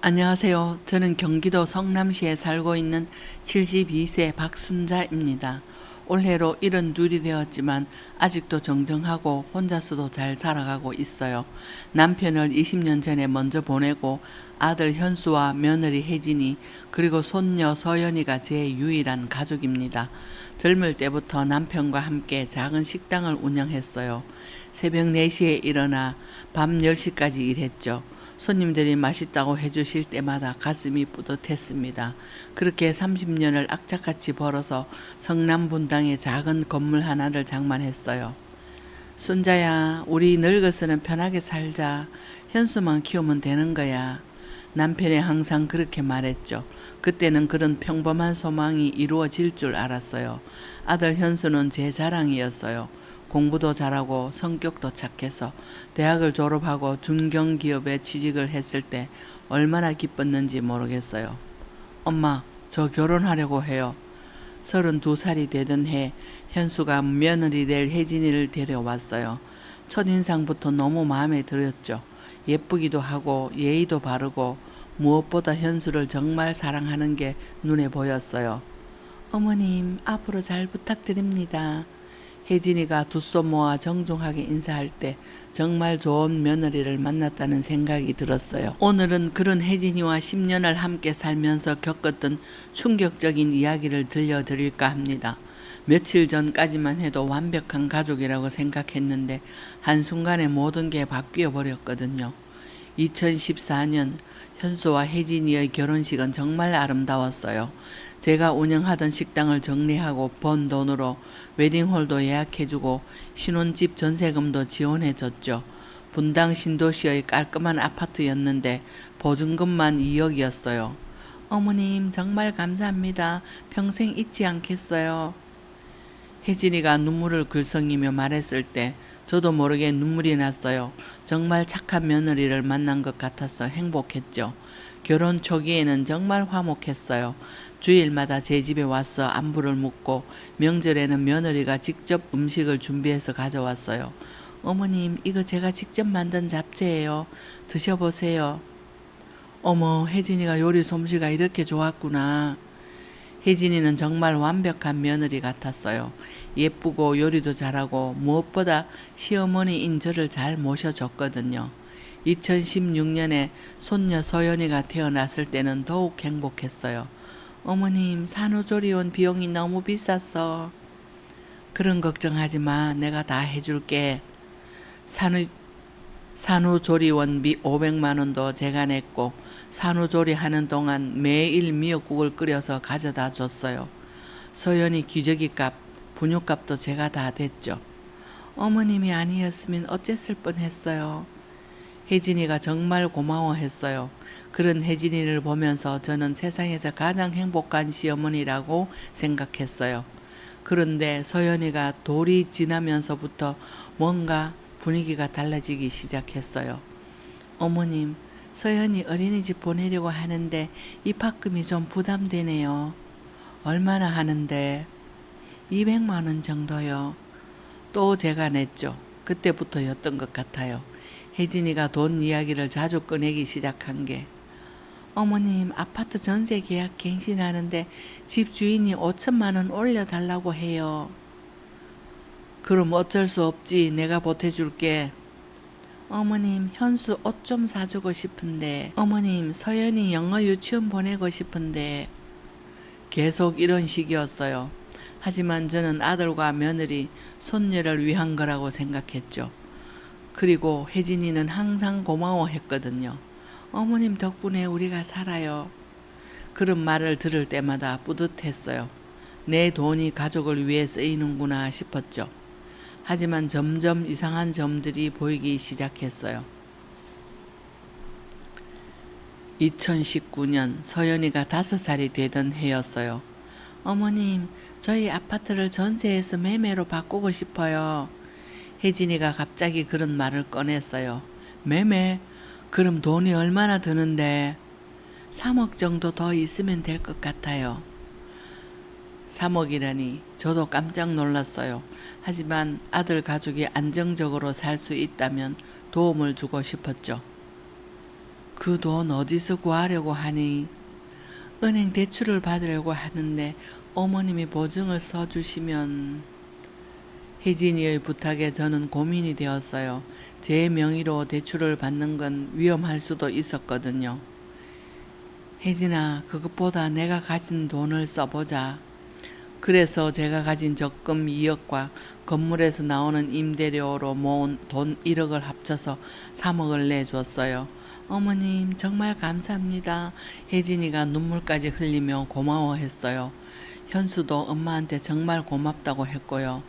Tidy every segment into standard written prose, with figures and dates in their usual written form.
안녕하세요. 저는 경기도 성남시에 살고 있는 72세 박순자입니다. 올해로 72이 되었지만 아직도 정정하고 혼자서도 잘 살아가고 있어요. 남편을 20년 전에 먼저 보내고 아들 현수와 며느리 혜진이 그리고 손녀 서연이가 제 유일한 가족입니다. 젊을 때부터 남편과 함께 작은 식당을 운영했어요. 새벽 4시에 일어나 밤 10시까지 일했죠. 손님들이 맛있다고 해주실 때마다 가슴이 뿌듯했습니다. 그렇게 30년을 악착같이 벌어서 성남 분당에 작은 건물 하나를 장만했어요. 순자야, 우리 늙어서는 편하게 살자. 현수만 키우면 되는 거야. 남편이 항상 그렇게 말했죠. 그때는 그런 평범한 소망이 이루어질 줄 알았어요. 아들 현수는 제 자랑이었어요. 공부도 잘하고 성격도 착해서 대학을 졸업하고 중견기업에 취직을 했을 때 얼마나 기뻤는지 모르겠어요. 엄마, 저 결혼하려고 해요. 32살이 되던 해 현수가 며느리 될 혜진이를 데려왔어요. 첫인상부터 너무 마음에 들었죠. 예쁘기도 하고 예의도 바르고 무엇보다 현수를 정말 사랑하는 게 눈에 보였어요. 어머님, 앞으로 잘 부탁드립니다. 혜진이가 두 손 모아 정중하게 인사할 때 정말 좋은 며느리를 만났다는 생각이 들었어요. 오늘은 그런 혜진이와 10년을 함께 살면서 겪었던 충격적인 이야기를 들려드릴까 합니다. 며칠 전까지만 해도 완벽한 가족이라고 생각했는데 한순간에 모든 게 바뀌어 버렸거든요. 2014년 현수와 혜진이의 결혼식은 정말 아름다웠어요. 제가 운영하던 식당을 정리하고 번 돈으로 웨딩홀도 예약해주고 신혼집 전세금도 지원해줬죠. 분당 신도시의 깔끔한 아파트였는데 보증금만 2억이었어요. 어머님 정말 감사합니다. 평생 잊지 않겠어요. 혜진이가 눈물을 글썽이며 말했을 때 저도 모르게 눈물이 났어요. 정말 착한 며느리를 만난 것 같아서 행복했죠. 결혼 초기에는 정말 화목했어요. 주일마다 제 집에 와서 안부를 묻고 명절에는 며느리가 직접 음식을 준비해서 가져왔어요. 어머님, 이거 제가 직접 만든 잡채예요. 드셔보세요. 어머, 혜진이가 요리 솜씨가 이렇게 좋았구나. 혜진이는 정말 완벽한 며느리 같았어요. 예쁘고 요리도 잘하고 무엇보다 시어머니인 저를 잘 모셔줬거든요. 2016년에 손녀 서연이가 태어났을 때는 더욱 행복했어요. 어머님, 산후조리원 비용이 너무 비쌌어. 그런 걱정하지 마. 내가 다 해줄게. 산후조리원비 500만 원도 제가 냈고 산후조리 하는 동안 매일 미역국을 끓여서 가져다 줬어요. 서연이 기저귀값, 분유값도 제가 다 댔죠. 어머님이 아니었으면 어쨌을 뻔했어요. 혜진이가 정말 고마워했어요. 그런 혜진이를 보면서 저는 세상에서 가장 행복한 시어머니라고 생각했어요. 그런데 서연이가 돌이 지나면서부터 뭔가 분위기가 달라지기 시작했어요. 어머님, 서연이 어린이집 보내려고 하는데 입학금이 좀 부담되네요. 얼마나 하는데? 200만 원 정도요. 또 제가 냈죠. 그때부터였던 것 같아요. 혜진이가 돈 이야기를 자주 꺼내기 시작한 게. 어머님, 아파트 전세 계약 갱신하는데 집 주인이 5천만 원 올려달라고 해요. 그럼 어쩔 수 없지. 내가 보태줄게. 어머님, 현수 옷 좀 사주고 싶은데. 어머님, 서연이 영어 유치원 보내고 싶은데. 계속 이런 식이었어요. 하지만 저는 아들과 며느리, 손녀를 위한 거라고 생각했죠. 그리고 혜진이는 항상 고마워했거든요. 어머님 덕분에 우리가 살아요. 그런 말을 들을 때마다 뿌듯했어요. 내 돈이 가족을 위해 쓰이는구나 싶었죠. 하지만 점점 이상한 점들이 보이기 시작했어요. 2019년 서연이가 5살이 되던 해였어요. 어머님, 저희 아파트를 전세해서 매매로 바꾸고 싶어요. 혜진이가 갑자기 그런 말을 꺼냈어요. 매매? 그럼 돈이 얼마나 드는데? 3억 정도 더 있으면 될 것 같아요. 3억이라니 저도 깜짝 놀랐어요. 하지만 아들 가족이 안정적으로 살 수 있다면 도움을 주고 싶었죠. 그 돈 어디서 구하려고 하니? 은행 대출을 받으려고 하는데 어머님이 보증을 써주시면. 혜진이의 부탁에 저는 고민이 되었어요. 제 명의로 대출을 받는 건 위험할 수도 있었거든요. 혜진아, 그것보다 내가 가진 돈을 써보자. 그래서 제가 가진 적금 2억과 건물에서 나오는 임대료로 모은 돈 1억을 합쳐서 3억을 내줬어요. 어머님 정말 감사합니다. 혜진이가 눈물까지 흘리며 고마워했어요. 현수도 엄마한테 정말 고맙다고 했고요.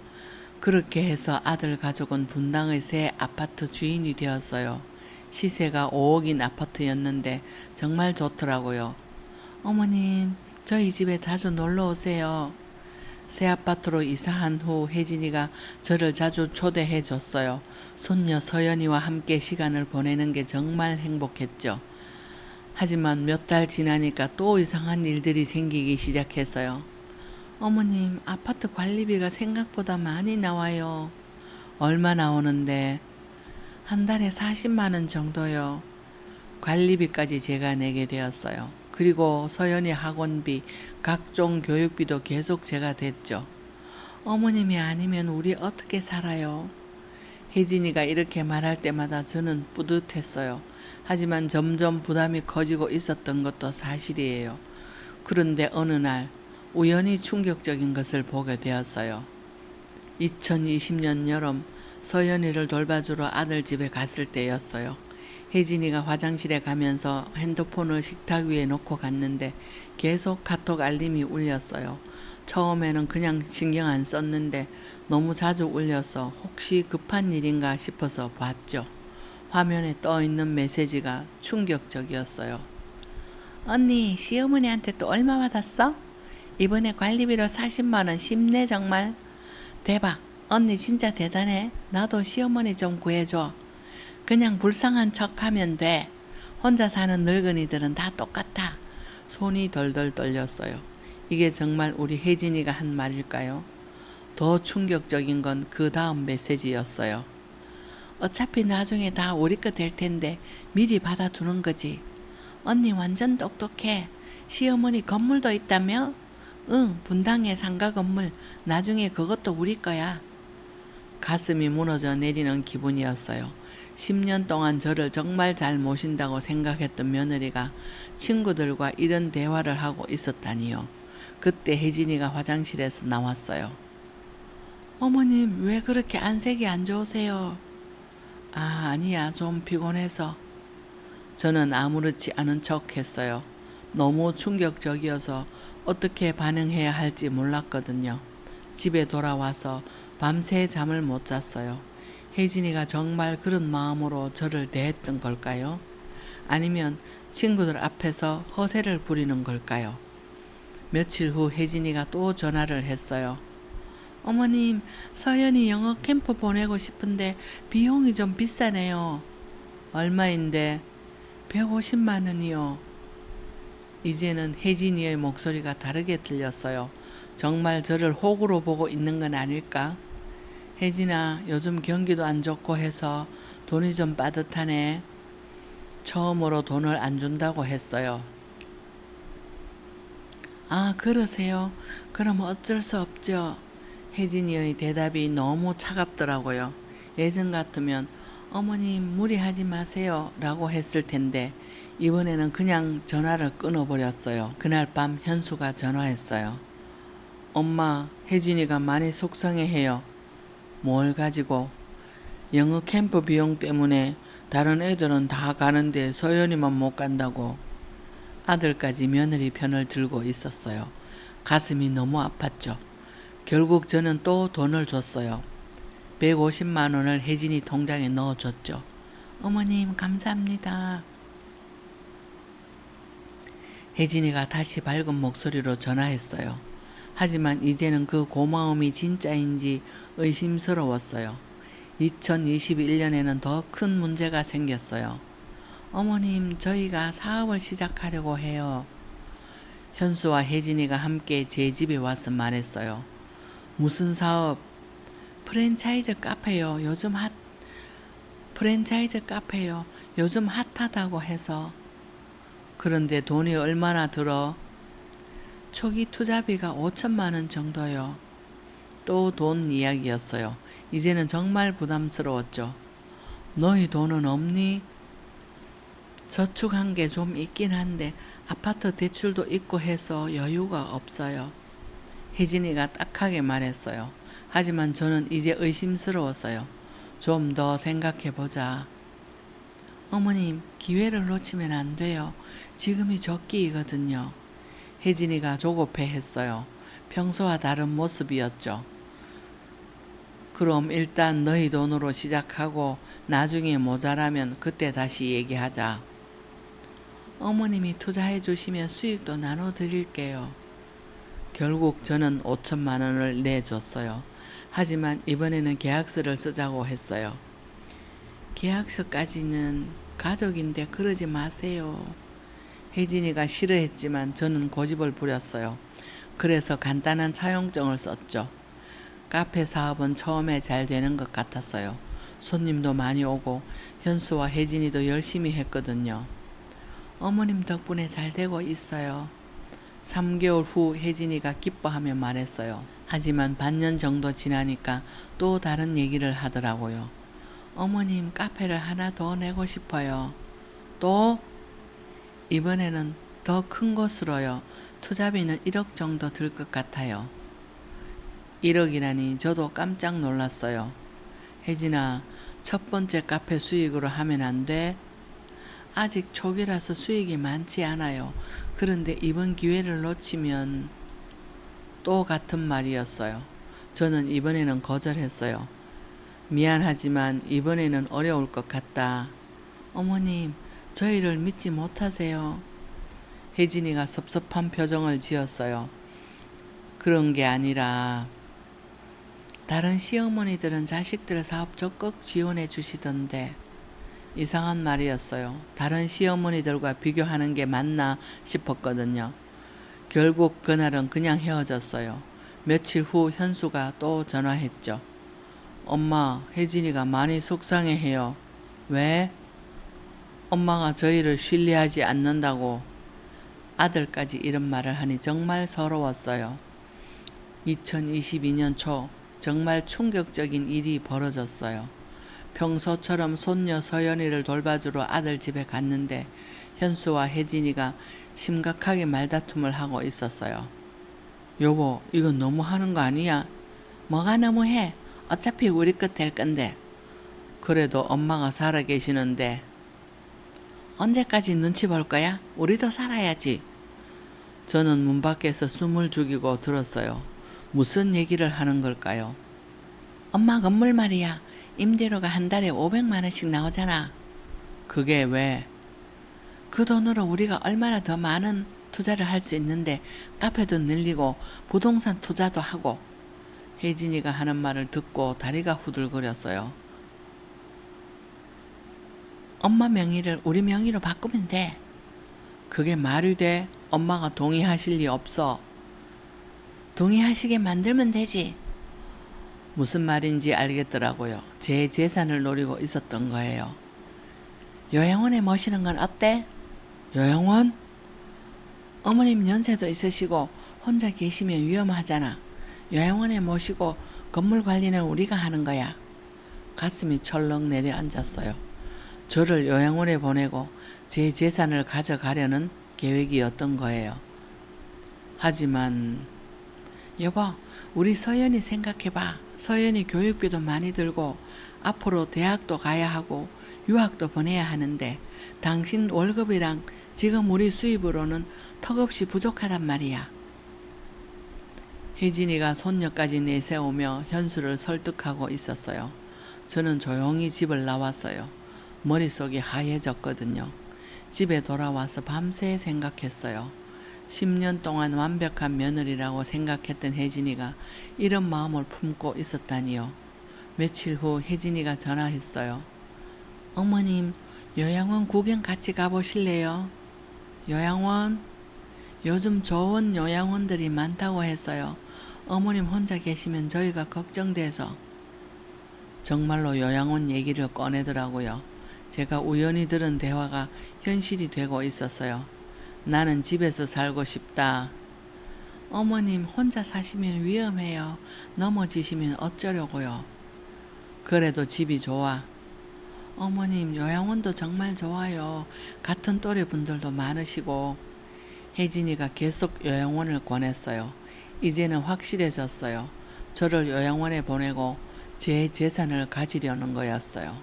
그렇게 해서 아들 가족은 분당의 새 아파트 주인이 되었어요. 시세가 5억인 아파트였는데 정말 좋더라고요. 어머님, 저희 집에 자주 놀러 오세요. 새 아파트로 이사한 후 혜진이가 저를 자주 초대해 줬어요. 손녀 서연이와 함께 시간을 보내는 게 정말 행복했죠. 하지만 몇 달 지나니까 또 이상한 일들이 생기기 시작했어요. 어머님, 아파트 관리비가 생각보다 많이 나와요. 얼마 나오는데? 한 달에 40만 원 정도요. 관리비까지 제가 내게 되었어요. 그리고 서연이 학원비, 각종 교육비도 계속 제가 댔죠. 어머님이 아니면 우리 어떻게 살아요? 혜진이가 이렇게 말할 때마다 저는 뿌듯했어요. 하지만 점점 부담이 커지고 있었던 것도 사실이에요. 그런데 어느 날 우연히 충격적인 것을 보게 되었어요. 2020년 여름 서연이를 돌봐주러 아들 집에 갔을 때였어요. 혜진이가 화장실에 가면서 핸드폰을 식탁 위에 놓고 갔는데 계속 카톡 알림이 울렸어요. 처음에는 그냥 신경 안 썼는데 너무 자주 울려서 혹시 급한 일인가 싶어서 봤죠. 화면에 떠 있는 메시지가 충격적이었어요. 언니, 시어머니한테 또 얼마 받았어? 이번에 관리비로 40만 원 쉽네 정말. 대박, 언니 진짜 대단해. 나도 시어머니 좀 구해줘. 그냥 불쌍한 척하면 돼. 혼자 사는 늙은이들은 다 똑같아. 손이 덜덜 떨렸어요. 이게 정말 우리 혜진이가 한 말일까요? 더 충격적인 건 그 다음 메시지였어요. 어차피 나중에 다 우리 거 될 텐데 미리 받아두는 거지. 언니 완전 똑똑해. 시어머니 건물도 있다며? 응, 분당에 상가 건물. 나중에 그것도 우리 거야. 가슴이 무너져 내리는 기분이었어요. 10년 동안 저를 정말 잘 모신다고 생각했던 며느리가 친구들과 이런 대화를 하고 있었다니요. 그때 혜진이가 화장실에서 나왔어요. 어머님, 왜 그렇게 안색이 안 좋으세요? 아니야, 좀 피곤해서. 저는 아무렇지 않은 척 했어요. 너무 충격적이어서 어떻게 반응해야 할지 몰랐거든요. 집에 돌아와서 밤새 잠을 못 잤어요. 혜진이가 정말 그런 마음으로 저를 대했던 걸까요? 아니면 친구들 앞에서 허세를 부리는 걸까요? 며칠 후 혜진이가 또 전화를 했어요. 어머님, 서연이 영어 캠프 보내고 싶은데 비용이 좀 비싸네요. 얼마인데? 150만 원이요. 이제는 혜진이의 목소리가 다르게 들렸어요. 정말 저를 호구로 보고 있는 건 아닐까? 혜진아, 요즘 경기도 안 좋고 해서 돈이 좀 빠듯하네. 처음으로 돈을 안 준다고 했어요. 아, 그러세요? 그럼 어쩔 수 없죠. 혜진이의 대답이 너무 차갑더라고요. 예전 같으면 어머님 무리하지 마세요 라고 했을 텐데 이번에는 그냥 전화를 끊어버렸어요. 그날 밤 현수가 전화했어요. 엄마, 혜진이가 많이 속상해해요. 뭘 가지고? 영어 캠프 비용 때문에 다른 애들은 다 가는데 서연이만 못 간다고. 아들까지 며느리 편을 들고 있었어요. 가슴이 너무 아팠죠. 결국 저는 또 돈을 줬어요. 150만 원을 혜진이 통장에 넣어줬죠. 어머님 감사합니다. 혜진이가 다시 밝은 목소리로 전화했어요. 하지만 이제는 그 고마움이 진짜인지 의심스러웠어요. 2021년에는 더 큰 문제가 생겼어요. 어머님, 저희가 사업을 시작하려고 해요. 현수와 혜진이가 함께 제 집에 와서 말했어요. 무슨 사업? 프랜차이즈 카페요. 프랜차이즈 카페요. 요즘 핫하다고 해서. 그런데 돈이 얼마나 들어? 초기 투자비가 5천만 원 정도요. 또 돈 이야기였어요. 이제는 정말 부담스러웠죠. 너희 돈은 없니? 저축한 게 좀 있긴 한데 아파트 대출도 있고 해서 여유가 없어요. 혜진이가 딱하게 말했어요. 하지만 저는 이제 의심스러웠어요. 좀 더 생각해보자. 어머님, 기회를 놓치면 안 돼요. 지금이 적기이거든요. 혜진이가 조급해했어요. 평소와 다른 모습이었죠. 그럼 일단 너희 돈으로 시작하고 나중에 모자라면 그때 다시 얘기하자. 어머님이 투자해 주시면 수익도 나눠드릴게요. 결국 저는 5천만 원을 내줬어요. 하지만 이번에는 계약서를 쓰자고 했어요. 계약서까지는 가족인데 그러지 마세요. 혜진이가 싫어했지만 저는 고집을 부렸어요. 그래서 간단한 차용증을 썼죠. 카페 사업은 처음에 잘 되는 것 같았어요. 손님도 많이 오고 현수와 혜진이도 열심히 했거든요. 어머님 덕분에 잘 되고 있어요. 3개월 후 혜진이가 기뻐하며 말했어요. 하지만 반년 정도 지나니까 또 다른 얘기를 하더라고요. 어머님, 카페를 하나 더 내고 싶어요. 또? 이번에는 더 큰 곳으로요. 투자비는 1억 정도 들 것 같아요. 1억이라니 저도 깜짝 놀랐어요. 혜진아, 첫 번째 카페 수익으로 하면 안 돼? 아직 초기라서 수익이 많지 않아요. 그런데 이번 기회를 놓치면 또 같은 말이었어요. 저는 이번에는 거절했어요. 미안하지만 이번에는 어려울 것 같다. 어머님, 저희를 믿지 못하세요. 혜진이가 섭섭한 표정을 지었어요. 그런 게 아니라 다른 시어머니들은 자식들 사업 적극 지원해 주시던데 이상한 말이었어요. 다른 시어머니들과 비교하는 게 맞나 싶었거든요. 결국 그날은 그냥 헤어졌어요. 며칠 후 현수가 또 전화했죠. 엄마, 혜진이가 많이 속상해해요. 왜? 엄마가 저희를 신뢰하지 않는다고. 아들까지 이런 말을 하니 정말 서러웠어요. 2022년 초 정말 충격적인 일이 벌어졌어요. 평소처럼 손녀 서연이를 돌봐주러 아들 집에 갔는데 현수와 혜진이가 심각하게 말다툼을 하고 있었어요. 여보, 이건 너무 하는 거 아니야? 뭐가 너무해? 어차피 우리 것 될 건데. 그래도 엄마가 살아 계시는데. 언제까지 눈치 볼 거야? 우리도 살아야지. 저는 문 밖에서 숨을 죽이고 들었어요. 무슨 얘기를 하는 걸까요? 엄마 건물 말이야. 임대료가 한 달에 500만 원씩 나오잖아. 그게 왜? 그 돈으로 우리가 얼마나 더 많은 투자를 할 수 있는데 카페도 늘리고 부동산 투자도 하고. 혜진이가 하는 말을 듣고 다리가 후들거렸어요. 엄마 명의를 우리 명의로 바꾸면 돼. 그게 말이 돼? 엄마가 동의하실 리 없어. 동의하시게 만들면 되지. 무슨 말인지 알겠더라고요. 제 재산을 노리고 있었던 거예요. 요양원에 모시는 건 어때? 요양원? 어머님 연세도 있으시고 혼자 계시면 위험하잖아. 요양원에 모시고 건물 관리는 우리가 하는 거야. 가슴이 철렁 내려앉았어요. 저를 요양원에 보내고 제 재산을 가져가려는 계획이었던 거예요. 하지만 여보, 우리 서연이 생각해봐. 서연이 교육비도 많이 들고 앞으로 대학도 가야 하고 유학도 보내야 하는데 당신 월급이랑 지금 우리 수입으로는 턱없이 부족하단 말이야. 혜진이가 손녀까지 내세우며 현수를 설득하고 있었어요. 저는 조용히 집을 나왔어요. 머릿속이 하얘졌거든요. 집에 돌아와서 밤새 생각했어요. 10년 동안 완벽한 며느리라고 생각했던 혜진이가 이런 마음을 품고 있었다니요. 며칠 후 혜진이가 전화했어요. 어머님, 요양원 구경 같이 가보실래요? 요양원? 요즘 좋은 요양원들이 많다고 했어요. 어머님 혼자 계시면 저희가 걱정돼서. 정말로 요양원 얘기를 꺼내더라고요. 제가 우연히 들은 대화가 현실이 되고 있었어요. 나는 집에서 살고 싶다. 어머님 혼자 사시면 위험해요. 넘어지시면 어쩌려고요. 그래도 집이 좋아. 어머님 요양원도 정말 좋아요. 같은 또래 분들도 많으시고. 혜진이가 계속 요양원을 권했어요. 이제는 확실해졌어요. 저를 요양원에 보내고 제 재산을 가지려는 거였어요.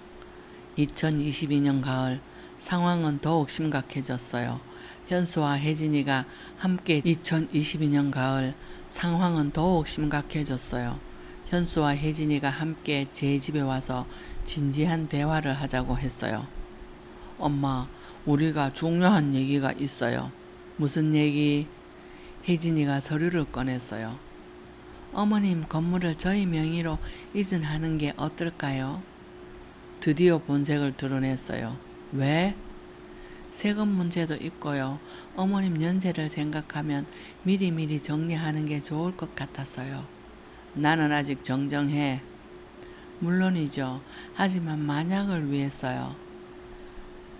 2022년 가을 상황은 더욱 심각해졌어요. 현수와 혜진이가 함께 2022년 가을 상황은 더욱 심각해졌어요. 현수와 혜진이가 함께 제 집에 와서 진지한 대화를 하자고 했어요. 엄마, 우리가 중요한 얘기가 있어요. 무슨 얘기? 혜진이가 서류를 꺼냈어요. 어머님 건물을 저희 명의로 이전하는 게 어떨까요? 드디어 본색을 드러냈어요. 왜? 세금 문제도 있고요. 어머님 연세를 생각하면 미리미리 정리하는 게 좋을 것 같아서요. 나는 아직 정정해. 물론이죠. 하지만 만약을 위해서요.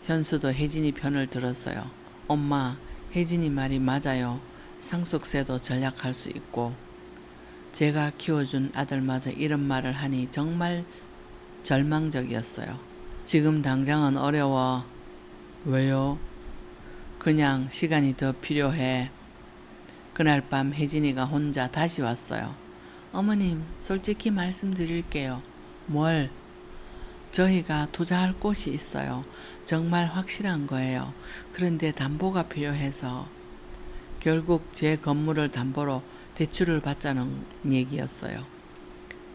현수도 혜진이 편을 들었어요. 엄마, 혜진이 말이 맞아요. 상속세도 전략할 수 있고. 제가 키워준 아들마저 이런 말을 하니 정말 절망적이었어요. 지금 당장은 어려워. 왜요? 그냥 시간이 더 필요해. 그날 밤 혜진이가 혼자 다시 왔어요. 어머님, 솔직히 말씀드릴게요. 뭘? 저희가 투자할 곳이 있어요. 정말 확실한 거예요. 그런데 담보가 필요해서 결국 제 건물을 담보로 대출을 받자는 얘기였어요.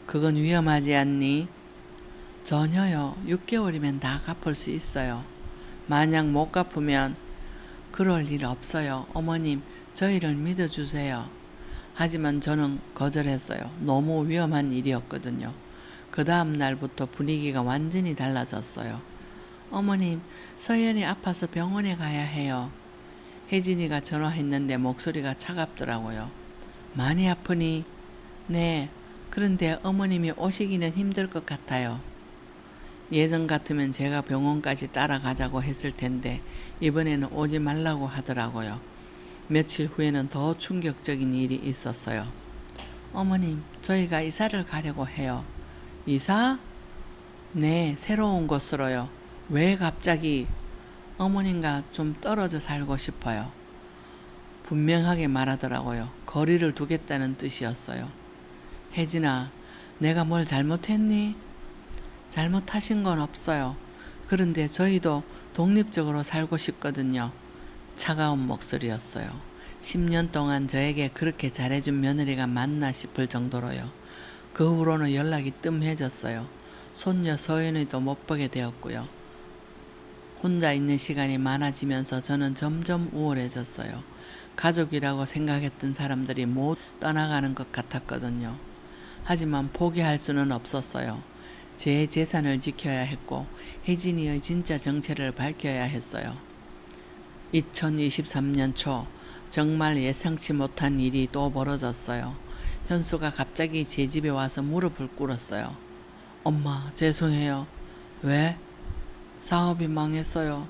그건 위험하지 않니? 전혀요. 6개월이면 다 갚을 수 있어요. 만약 못 갚으면 그럴 일 없어요. 어머님, 저희를 믿어주세요. 하지만 저는 거절했어요. 너무 위험한 일이었거든요. 그 다음 날부터 분위기가 완전히 달라졌어요. 어머님, 서연이 아파서 병원에 가야 해요. 혜진이가 전화했는데 목소리가 차갑더라고요. 많이 아프니? 네. 그런데 어머님이 오시기는 힘들 것 같아요. 예전 같으면 제가 병원까지 따라가자고 했을 텐데 이번에는 오지 말라고 하더라고요. 며칠 후에는 더 충격적인 일이 있었어요. 어머님, 저희가 이사를 가려고 해요. 이사? 네, 새로운 곳으로요. 왜 갑자기? 어머님과 좀 떨어져 살고 싶어요. 분명하게 말하더라고요. 거리를 두겠다는 뜻이었어요. 혜진아, 내가 뭘 잘못했니? 잘못하신 건 없어요. 그런데 저희도 독립적으로 살고 싶거든요. 차가운 목소리였어요. 10년 동안 저에게 그렇게 잘해준 며느리가 맞나 싶을 정도로요. 그 후로는 연락이 뜸해졌어요. 손녀 서연이도 못 보게 되었고요. 혼자 있는 시간이 많아지면서 저는 점점 우울해졌어요. 가족이라고 생각했던 사람들이 모두 떠나가는 것 같았거든요. 하지만 포기할 수는 없었어요. 제 재산을 지켜야 했고 혜진이의 진짜 정체를 밝혀야 했어요. 2023년 초 정말 예상치 못한 일이 또 벌어졌어요. 현수가 갑자기 제 집에 와서 무릎을 꿇었어요. 엄마, 죄송해요. 왜? 사업이 망했어요.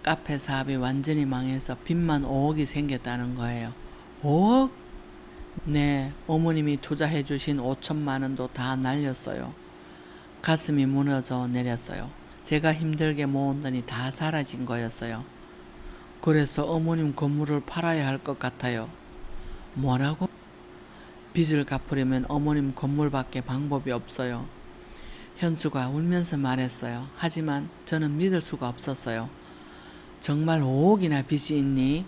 카페 사업이 완전히 망해서 빚만 5억이 생겼다는 거예요. 5억? 네, 어머님이 투자해 주신 5천만 원도 다 날렸어요. 가슴이 무너져 내렸어요. 제가 힘들게 모은 돈이 다 사라진 거였어요. 그래서 어머님 건물을 팔아야 할 것 같아요. 뭐라고? 빚을 갚으려면 어머님 건물밖에 방법이 없어요. 현수가 울면서 말했어요. 하지만 저는 믿을 수가 없었어요. 정말 5억이나 빚이 있니?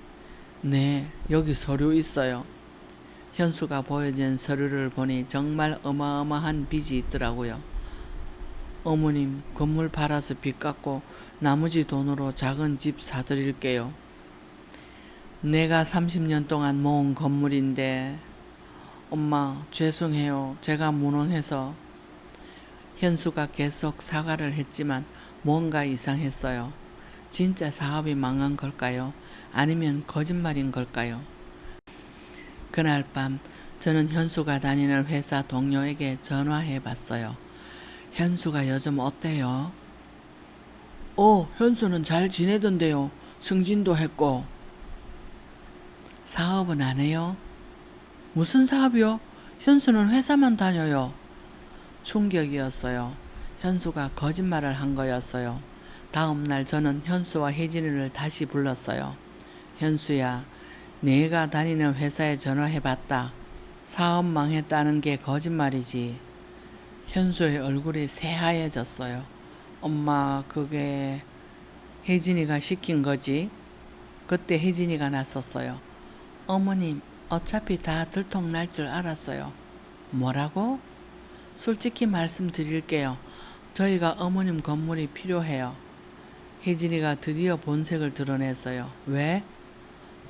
네, 여기 서류 있어요. 현수가 보여준 서류를 보니 정말 어마어마한 빚이 있더라고요. 어머님, 건물 팔아서 빚 갚고 나머지 돈으로 작은 집 사드릴게요. 내가 30년 동안 모은 건물인데. 엄마, 죄송해요. 제가 무능해서. 현수가 계속 사과를 했지만 뭔가 이상했어요. 진짜 사업이 망한 걸까요? 아니면 거짓말인 걸까요? 그날 밤 저는 현수가 다니는 회사 동료에게 전화해 봤어요. 현수가 요즘 어때요? 현수는 잘 지내던데요. 승진도 했고. 사업은 안 해요? 무슨 사업이요? 현수는 회사만 다녀요. 충격이었어요. 현수가 거짓말을 한 거였어요. 다음 날 저는 현수와 혜진이를 다시 불렀어요. 현수야, 내가 다니는 회사에 전화해봤다. 사업 망했다는 게 거짓말이지. 현수의 얼굴이 새하얘졌어요. 엄마, 그게 혜진이가 시킨 거지? 그때 혜진이가 나섰어요. 어머님, 어차피 다 들통날 줄 알았어요. 뭐라고? 솔직히 말씀드릴게요. 저희가 어머님 건물이 필요해요. 혜진이가 드디어 본색을 드러냈어요. 왜?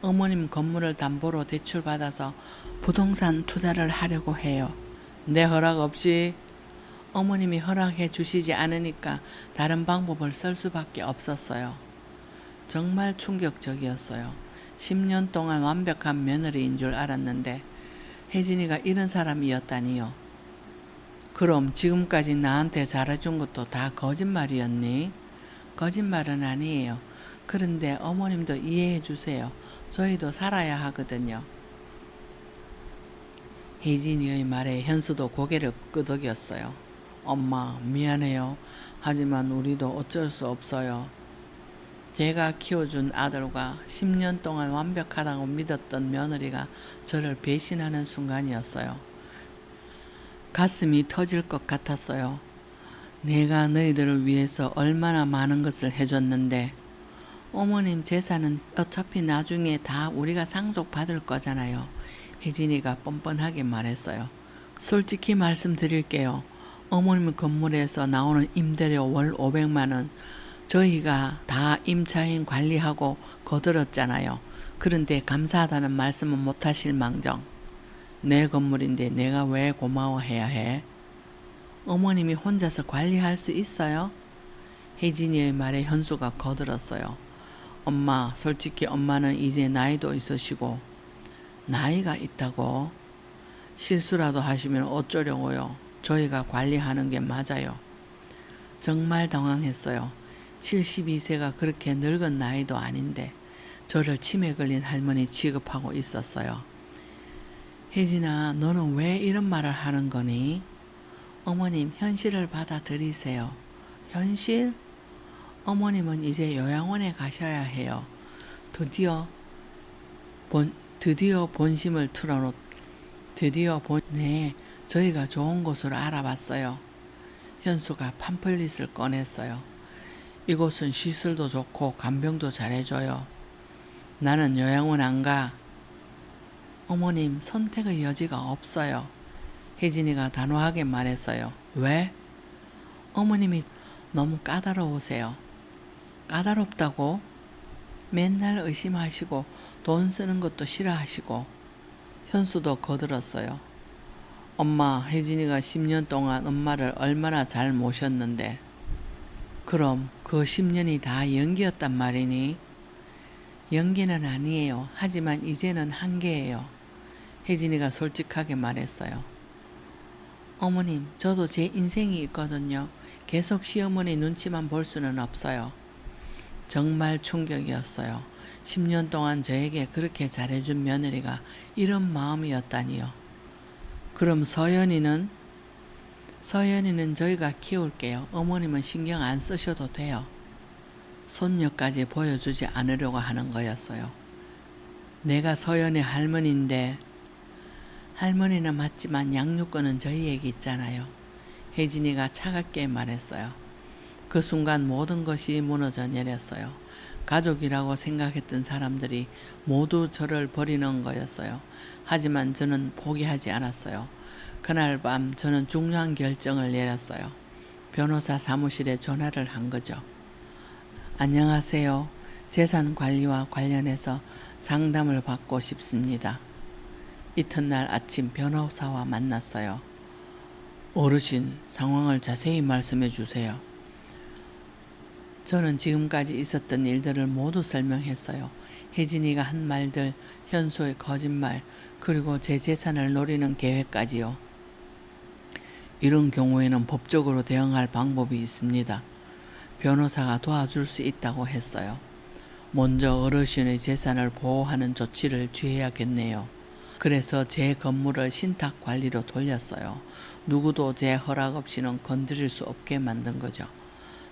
어머님 건물을 담보로 대출받아서 부동산 투자를 하려고 해요. 내 허락 없이? 어머님이 허락해 주시지 않으니까 다른 방법을 쓸 수밖에 없었어요. 정말 충격적이었어요. 10년 동안 완벽한 며느리인 줄 알았는데 혜진이가 이런 사람이었다니요. 그럼 지금까지 나한테 잘해준 것도 다 거짓말이었니? 거짓말은 아니에요. 그런데 어머님도 이해해 주세요. 저희도 살아야 하거든요. 혜진이의 말에 현수도 고개를 끄덕였어요. 엄마, 미안해요. 하지만 우리도 어쩔 수 없어요. 제가 키워준 아들과 10년 동안 완벽하다고 믿었던 며느리가 저를 배신하는 순간이었어요. 가슴이 터질 것 같았어요. 내가 너희들을 위해서 얼마나 많은 것을 해줬는데 어머님 재산은 어차피 나중에 다 우리가 상속받을 거잖아요. 혜진이가 뻔뻔하게 말했어요. 솔직히 말씀드릴게요. 어머님 건물에서 나오는 임대료 월 500만 원 저희가 다 임차인 관리하고 거들었잖아요. 그런데 감사하다는 말씀은 못하실 망정. 내 건물인데 내가 왜 고마워해야 해? 어머님이 혼자서 관리할 수 있어요? 혜진이의 말에 현수가 거들었어요. 엄마, 솔직히 엄마는 이제 나이도 있으시고 나이가 있다고? 실수라도 하시면 어쩌려고요? 저희가 관리하는 게 맞아요. 정말 당황했어요. 72세가 그렇게 늙은 나이도 아닌데 저를 치매 걸린 할머니 취급하고 있었어요. 혜진아, 너는 왜 이런 말을 하는 거니? 어머님, 현실을 받아들이세요. 현실? 어머님은 이제 요양원에 가셔야 해요. 드디어 본심을 네, 저희가 좋은 곳으로 알아봤어요. 현수가 팜플릿을 꺼냈어요. 이곳은 시술도 좋고 간병도 잘해줘요. 나는 요양원 안 가. 어머님, 선택의 여지가 없어요. 혜진이가 단호하게 말했어요. 왜? 어머님이 너무 까다로우세요. 까다롭다고? 맨날 의심하시고 돈 쓰는 것도 싫어하시고. 현수도 거들었어요. 엄마, 혜진이가 10년 동안 엄마를 얼마나 잘 모셨는데 그럼 그 10년이 다 연기였단 말이니? 연기는 아니에요. 하지만 이제는 한계예요. 혜진이가 솔직하게 말했어요. 어머님, 저도 제 인생이 있거든요. 계속 시어머니 눈치만 볼 수는 없어요. 정말 충격이었어요. 10년 동안 저에게 그렇게 잘해준 며느리가 이런 마음이었다니요. 그럼 서연이는 저희가 키울게요. 어머님은 신경 안 쓰셔도 돼요. 손녀까지 보여주지 않으려고 하는 거였어요. 내가 서연의 할머니인데 할머니는 맞지만 양육권은 저희에게 있잖아요. 혜진이가 차갑게 말했어요. 그 순간 모든 것이 무너져 내렸어요. 가족이라고 생각했던 사람들이 모두 저를 버리는 거였어요. 하지만 저는 포기하지 않았어요. 그날 밤 저는 중요한 결정을 내렸어요. 변호사 사무실에 전화를 한 거죠. 안녕하세요. 재산 관리와 관련해서 상담을 받고 싶습니다. 이튿날 아침 변호사와 만났어요. 어르신, 상황을 자세히 말씀해 주세요. 저는 지금까지 있었던 일들을 모두 설명했어요. 혜진이가 한 말들, 현수의 거짓말, 그리고 제 재산을 노리는 계획까지요. 이런 경우에는 법적으로 대응할 방법이 있습니다. 변호사가 도와줄 수 있다고 했어요. 먼저 어르신의 재산을 보호하는 조치를 취해야겠네요. 그래서 제 건물을 신탁 관리로 돌렸어요. 누구도 제 허락 없이는 건드릴 수 없게 만든 거죠.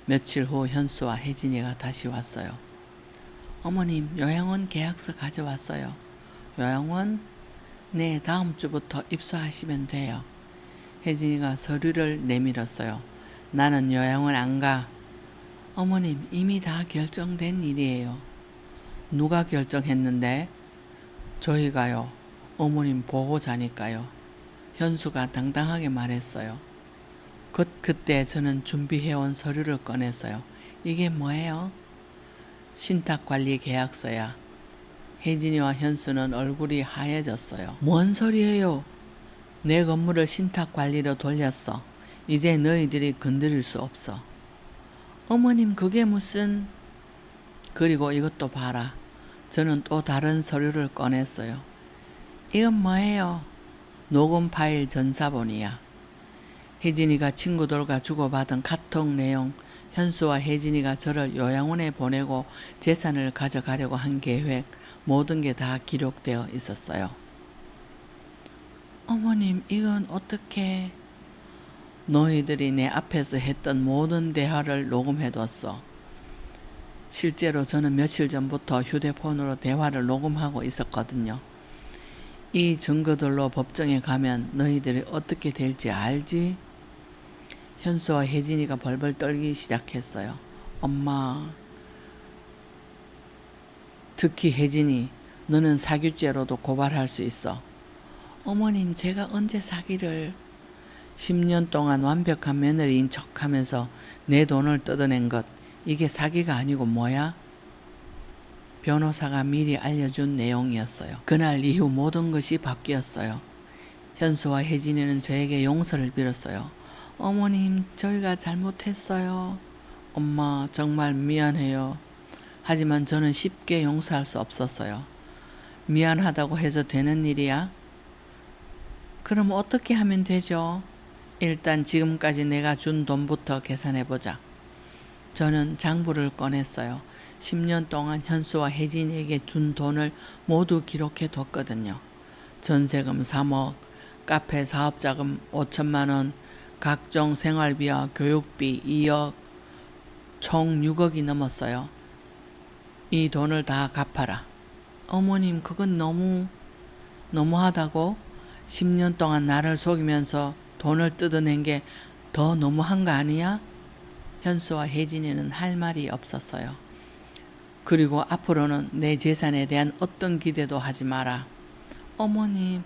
며칠 후 현수와 혜진이가 다시 왔어요. 어머님, 요양원 계약서 가져왔어요. 요양원? 네, 다음 주부터 입소하시면 돼요. 혜진이가 서류를 내밀었어요. 나는 요양원 안 가. 어머님, 이미 다 결정된 일이에요. 누가 결정했는데? 저희가요. 어머님 보호자니까요. 현수가 당당하게 말했어요. 그때 저는 준비해온 서류를 꺼냈어요. 이게 뭐예요? 신탁관리 계약서야. 혜진이와 현수는 얼굴이 하얘졌어요. 뭔 소리예요? 내 건물을 신탁관리로 돌렸어. 이제 너희들이 건드릴 수 없어. 어머님, 그게 무슨... 그리고 이것도 봐라. 저는 또 다른 서류를 꺼냈어요. 이건 뭐예요? 녹음 파일 전사본이야. 혜진이가 친구들과 주고받은 카톡 내용, 현수와 혜진이가 저를 요양원에 보내고 재산을 가져가려고 한 계획, 모든 게 다 기록되어 있었어요. 어머님, 이건 어떻게... 너희들이 내 앞에서 했던 모든 대화를 녹음해뒀어. 실제로 저는 며칠 전부터 휴대폰으로 대화를 녹음하고 있었거든요. 이 증거들로 법정에 가면 너희들이 어떻게 될지 알지? 현수와 혜진이가 벌벌 떨기 시작했어요. 엄마, 특히 혜진이, 너는 사기죄로도 고발할 수 있어. 어머님, 제가 언제 사기를... 10년 동안 완벽한 며느리인 척하면서 내 돈을 뜯어낸 것, 이게 사기가 아니고 뭐야? 변호사가 미리 알려준 내용이었어요. 그날 이후 모든 것이 바뀌었어요. 현수와 혜진이는 저에게 용서를 빌었어요. 어머님, 저희가 잘못했어요. 엄마, 정말 미안해요. 하지만 저는 쉽게 용서할 수 없었어요. 미안하다고 해서 되는 일이야? 그럼 어떻게 하면 되죠? 일단 지금까지 내가 준 돈부터 계산해보자. 저는 장부를 꺼냈어요. 10년 동안 현수와 혜진이에게 준 돈을 모두 기록해 뒀거든요. 전세금 3억, 카페 사업자금 5천만 원, 각종 생활비와 교육비 2억, 총 6억이 넘었어요. 이 돈을 다 갚아라. 어머님, 그건 너무하다고? 10년 동안 나를 속이면서 돈을 뜯어낸 게 더 너무한 거 아니야? 현수와 혜진이는 할 말이 없었어요. 그리고 앞으로는 내 재산에 대한 어떤 기대도 하지 마라. 어머님,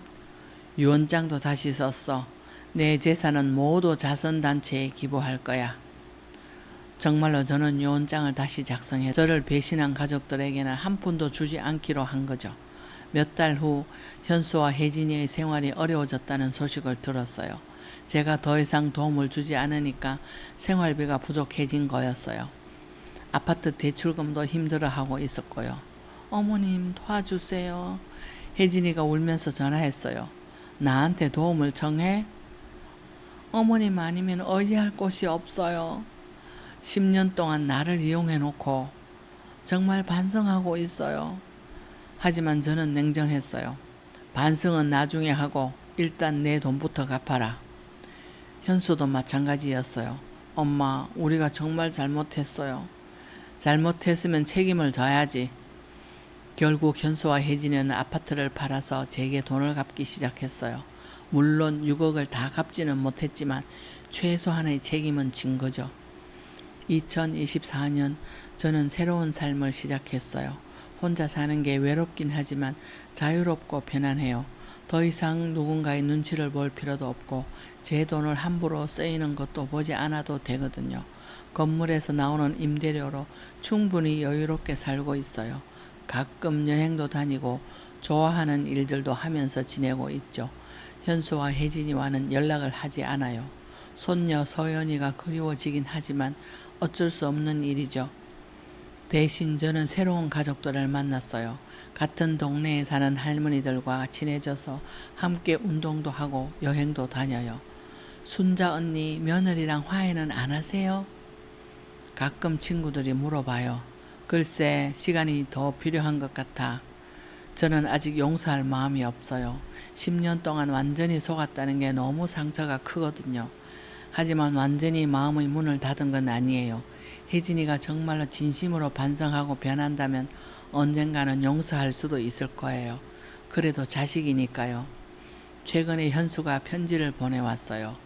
유언장도 다시 썼어. 내 재산은 모두 자선단체에 기부할 거야. 정말로 저는 유언장을 다시 작성해 저를 배신한 가족들에게는 한 푼도 주지 않기로 한 거죠. 몇 달 후 현수와 혜진이의 생활이 어려워졌다는 소식을 들었어요. 제가 더 이상 도움을 주지 않으니까 생활비가 부족해진 거였어요. 아파트 대출금도 힘들어하고 있었고요. 어머님, 도와주세요. 혜진이가 울면서 전화했어요. 나한테 도움을 청해? 어머님 아니면 의지할 곳이 없어요. 10년 동안 나를 이용해놓고 정말 반성하고 있어요. 하지만 저는 냉정했어요. 반성은 나중에 하고 일단 내 돈부터 갚아라. 현수도 마찬가지였어요. 엄마, 우리가 정말 잘못했어요. 잘못했으면 책임을 져야지. 결국 현수와 혜진이는 아파트를 팔아서 제게 돈을 갚기 시작했어요. 물론 6억을 다 갚지는 못했지만 최소한의 책임은 진 거죠. 2024년 저는 새로운 삶을 시작했어요. 혼자 사는 게 외롭긴 하지만 자유롭고 편안해요. 더 이상 누군가의 눈치를 볼 필요도 없고 제 돈을 함부로 쓰이는 것도 보지 않아도 되거든요. 건물에서 나오는 임대료로 충분히 여유롭게 살고 있어요. 가끔 여행도 다니고 좋아하는 일들도 하면서 지내고 있죠. 현수와 혜진이와는 연락을 하지 않아요. 손녀 서연이가 그리워지긴 하지만 어쩔 수 없는 일이죠. 대신 저는 새로운 가족들을 만났어요. 같은 동네에 사는 할머니들과 친해져서 함께 운동도 하고 여행도 다녀요. 순자 언니, 며느리랑 화해는 안 하세요? 가끔 친구들이 물어봐요. 글쎄, 시간이 더 필요한 것 같아. 저는 아직 용서할 마음이 없어요. 10년 동안 완전히 속았다는 게 너무 상처가 크거든요. 하지만 완전히 마음의 문을 닫은 건 아니에요. 혜진이가 정말로 진심으로 반성하고 변한다면 언젠가는 용서할 수도 있을 거예요. 그래도 자식이니까요. 최근에 현수가 편지를 보내왔어요.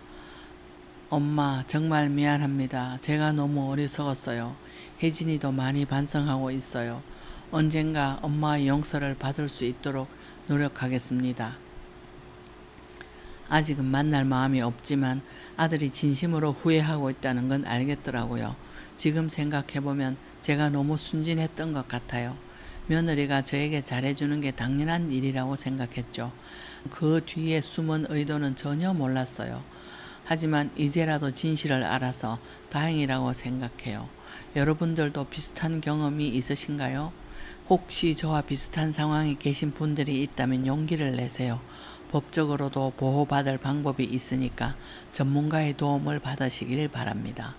엄마, 정말 미안합니다. 제가 너무 어리석었어요. 혜진이도 많이 반성하고 있어요. 언젠가 엄마의 용서를 받을 수 있도록 노력하겠습니다. 아직은 만날 마음이 없지만 아들이 진심으로 후회하고 있다는 건 알겠더라고요. 지금 생각해보면 제가 너무 순진했던 것 같아요. 며느리가 저에게 잘해주는 게 당연한 일이라고 생각했죠. 그 뒤에 숨은 의도는 전혀 몰랐어요. 하지만 이제라도 진실을 알아서 다행이라고 생각해요. 여러분들도 비슷한 경험이 있으신가요? 혹시 저와 비슷한 상황에 계신 분들이 있다면 용기를 내세요. 법적으로도 보호받을 방법이 있으니까 전문가의 도움을 받으시길 바랍니다.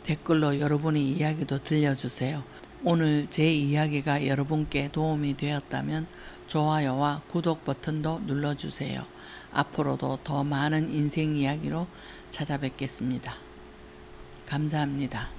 댓글로 여러분의 이야기도 들려주세요. 오늘 제 이야기가 여러분께 도움이 되었다면 좋아요와 구독 버튼도 눌러주세요. 앞으로도 더 많은 인생 이야기로 찾아뵙겠습니다. 감사합니다.